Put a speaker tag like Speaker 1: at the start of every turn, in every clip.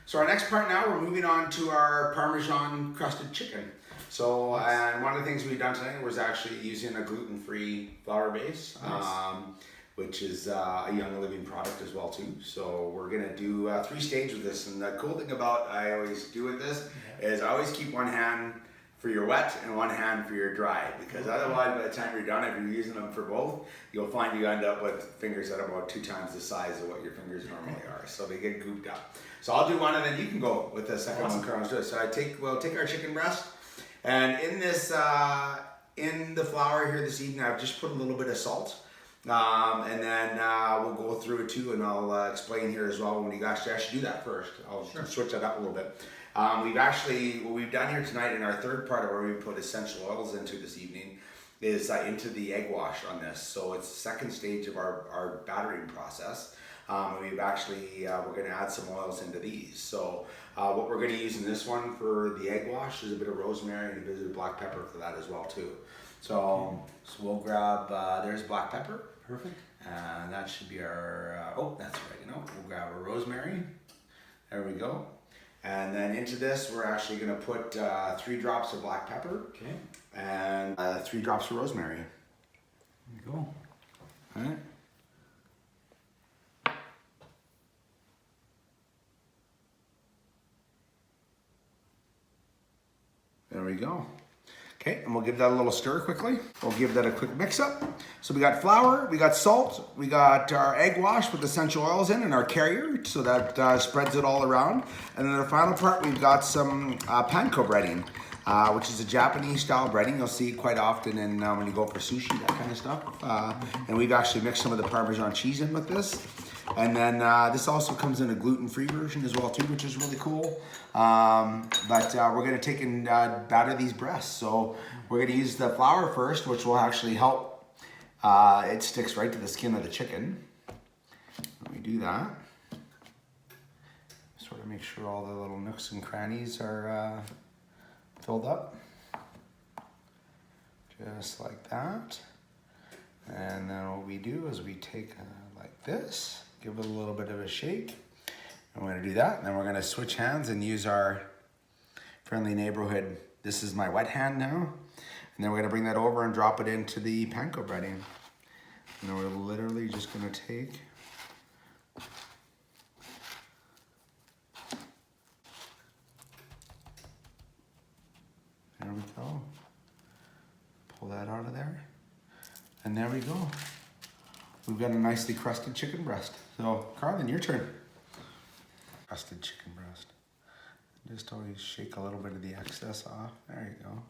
Speaker 1: So our next part now, we're moving on to our Parmesan crusted chicken. So, and one of the things we've done tonight was actually using a gluten-free flour base, which is a Young Living product as well too. So we're gonna do 3 stages with this. And the cool thing about I always do with this is I always keep one hand for your wet and one hand for your dry, because otherwise by the time you're done, if you're using them for both, you'll find you end up with fingers that are about 2 times the size of what your fingers normally are. So they get gooped up. So I'll do one and then you can go with the second one, Carlos. So we'll take our chicken breast, and in this, in the flour here this evening, I've just put a little bit of salt. And then we'll go through it too, and I'll explain here as well when you guys actually do that first. I'll switch that up a little bit. What we've done here tonight in our third part of where we put essential oils into this evening is into the egg wash on this. So it's the second stage of our battering process. We've actually, we're gonna add some oils into these. So what we're gonna use in this one for the egg wash is a bit of rosemary and a bit of black pepper for that as well too. So we'll grab, there's black pepper.
Speaker 2: Perfect.
Speaker 1: And that should be our, that's oregano. We'll grab a rosemary. There we go. And then into this, we're actually gonna put 3 drops of black pepper.
Speaker 2: Okay.
Speaker 1: And 3 drops of rosemary.
Speaker 2: There you go.
Speaker 1: All right. There we go. Okay, and we'll give that a little stir quickly. We'll give that a quick mix up. So we got flour, we got salt, we got our egg wash with essential oils in and our carrier, so that spreads it all around. And then the final part, we've got some panko breading, which is a Japanese style breading. You'll see it quite often in, when you go for sushi, that kind of stuff. And we've actually mixed some of the Parmesan cheese in with this. And then this also comes in a gluten-free version as well too, which is really cool. But we're gonna take and batter these breasts. So we're gonna use the flour first, which will actually help. It sticks right to the skin of the chicken. Let me do that. Sort of make sure all the little nooks and crannies are filled up. Just like that. And then what we do is we take like this. Give it a little bit of a shake. And we're gonna do that. And then we're gonna switch hands and use our friendly neighborhood. This is my wet hand now. And then we're gonna bring that over and drop it into the panko breading. And then we're literally just gonna take there we go. Pull that out of there. And there we go. We've got a nicely crusted chicken breast. So, Carlin, your turn. Crusted chicken breast. Just always shake a little bit of the excess off. There you go.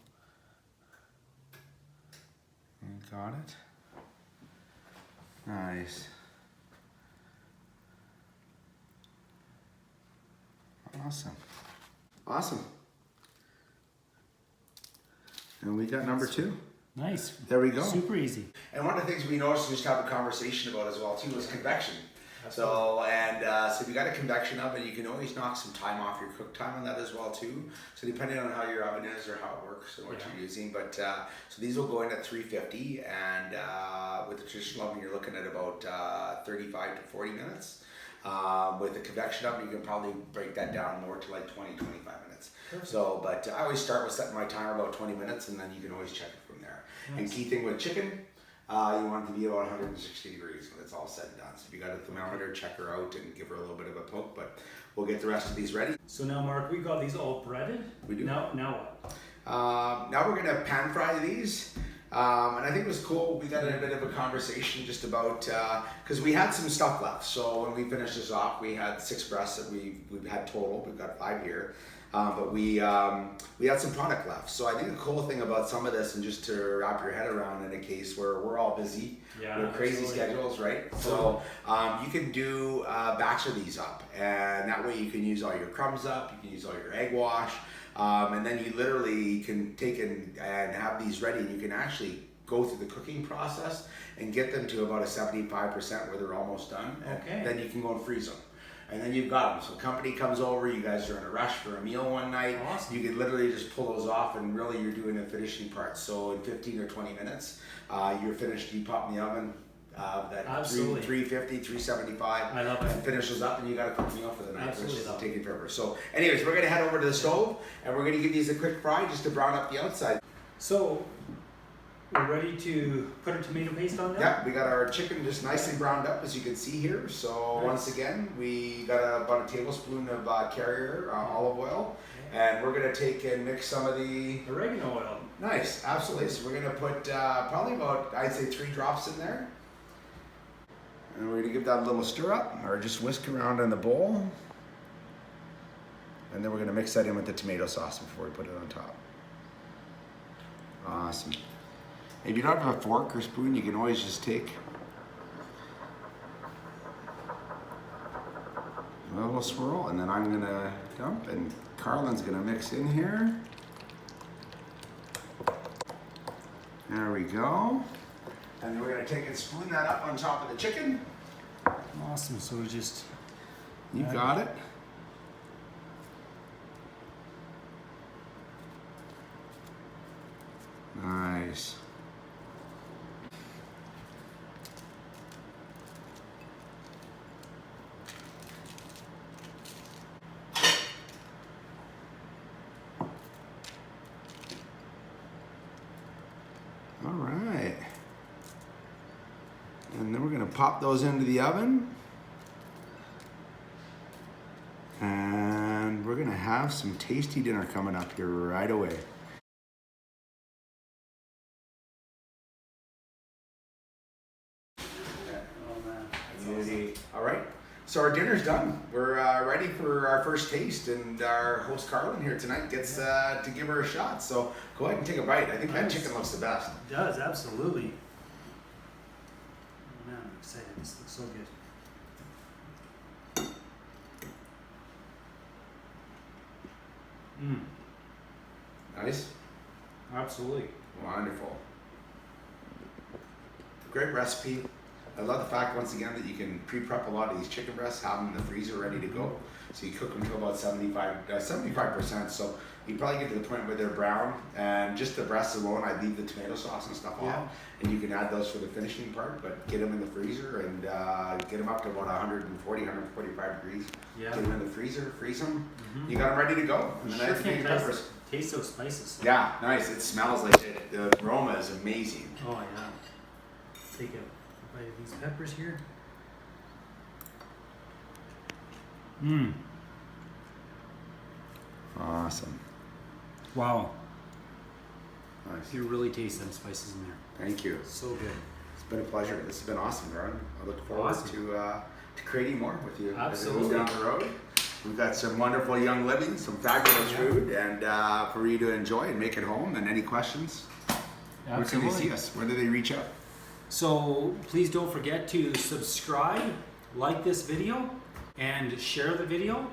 Speaker 1: You got it. Nice. Awesome. Awesome. And we got number 2.
Speaker 2: Nice.
Speaker 1: There we go.
Speaker 2: Super easy.
Speaker 1: And one of the things we noticed and just have a conversation about as well too was convection. So if you got a convection oven, you can always knock some time off your cook time on that as well too. So depending on how your oven is or how it works and what you're using, but so these will go in at 350, and with the traditional oven, you're looking at about 35 to 40 minutes. With the convection oven, you can probably break that down more to like 20, 25 minutes. Perfect. So, but I always start with setting my timer about 20 minutes, and then you can always check it from there. Nice. And key thing with chicken, you want it to be about 160 degrees when it's all said and done. So if you got a thermometer, check her out and give her a little bit of a poke, but we'll get the rest of these ready.
Speaker 2: So now, Mark, we got these all breaded.
Speaker 1: We do.
Speaker 2: Now what?
Speaker 1: Now we're gonna pan fry these. And I think it was cool, we got a bit of a conversation just about, because we had some stuff left. So when we finished this off, we had 6 breasts that we've had total. We've got 5 here. But we had some product left. So I think the cool thing about some of this, and just to wrap your head around in a case where we're all busy, with crazy schedules, right? So you can do a batch of these up, and that way you can use all your crumbs up, you can use all your egg wash, and then you literally can take and have these ready, and you can actually go through the cooking process and get them to about a 75% where they're almost done.
Speaker 2: Okay.
Speaker 1: Then you can go and freeze them. And then you've got them. So company comes over, you guys are in a rush for a meal one night.
Speaker 2: Awesome.
Speaker 1: You can literally just pull those off, and really you're doing the finishing part. So in 15 or 20 minutes, you're finished. You pop in the oven, That
Speaker 2: Absolutely.
Speaker 1: 350, 375.
Speaker 2: I love it.
Speaker 1: And finish those up, and you got a quick meal for the night,
Speaker 2: Absolutely
Speaker 1: which is
Speaker 2: love it.
Speaker 1: taking forever. So, anyways, we're gonna head over to the stove, and we're gonna give these a quick fry just to brown up the outside.
Speaker 2: So, we're ready to put our tomato paste on there?
Speaker 1: Yeah, we got our chicken just nicely browned up, as you can see here. So
Speaker 2: Nice.
Speaker 1: once again, we got about a tablespoon of carrier olive oil, and we're gonna take and mix some of the.
Speaker 2: Oregano oil.
Speaker 1: Nice, absolutely. So we're gonna put probably about, I'd say, 3 drops in there. And we're gonna give that a little stir up, or just whisk around in the bowl. And then we're gonna mix that in with the tomato sauce before we put it on top. Awesome. If you don't have a fork or spoon, you can always just take a little swirl, and then I'm gonna dump, and Carlin's gonna mix in here. There we go. And then we're gonna take and spoon that up on top of the chicken.
Speaker 2: Awesome. So we just.
Speaker 1: You got it. Nice. All right. And then we're going to pop those into the oven. And we're going to have some tasty dinner coming up here right away. All right. So our dinner's done. We're ready for our first taste, and our host Carlin here tonight gets to give her a shot. So go ahead and take a bite. I think that chicken looks the best.
Speaker 2: It does, absolutely. Oh man, I'm excited. This looks so good. Mmm.
Speaker 1: Nice.
Speaker 2: Absolutely.
Speaker 1: Wonderful. Great recipe. I love the fact, once again, that you can pre-prep a lot of these chicken breasts, have them in the freezer ready to go. So you cook them to about 75%. So you probably get to the point where they're brown, and just the breasts alone, I leave the tomato sauce and stuff off, and you can add those for the finishing part. But get them in the freezer and get them up to about 140, 145 degrees.
Speaker 2: Yeah.
Speaker 1: Get them in the freezer, freeze them. You got them ready to go. And then
Speaker 2: Sure
Speaker 1: add
Speaker 2: can
Speaker 1: peppers.
Speaker 2: taste those spices.
Speaker 1: Yeah, nice. It smells like it. The aroma is amazing.
Speaker 2: Oh yeah. Take a bite of these peppers here. Mmm.
Speaker 1: Awesome.
Speaker 2: Wow.
Speaker 1: Nice.
Speaker 2: You really taste them spices in there.
Speaker 1: Thank you.
Speaker 2: So good.
Speaker 1: It's been a pleasure. This has been awesome, Ron. I look forward
Speaker 2: Awesome.
Speaker 1: to creating more with you.
Speaker 2: Absolutely.
Speaker 1: Down the road. We've got some wonderful young living, some fabulous food, and for you to enjoy and make it home. And any questions? Where can they see us? Where do they reach out?
Speaker 2: So please don't forget to subscribe, like this video, and share the video.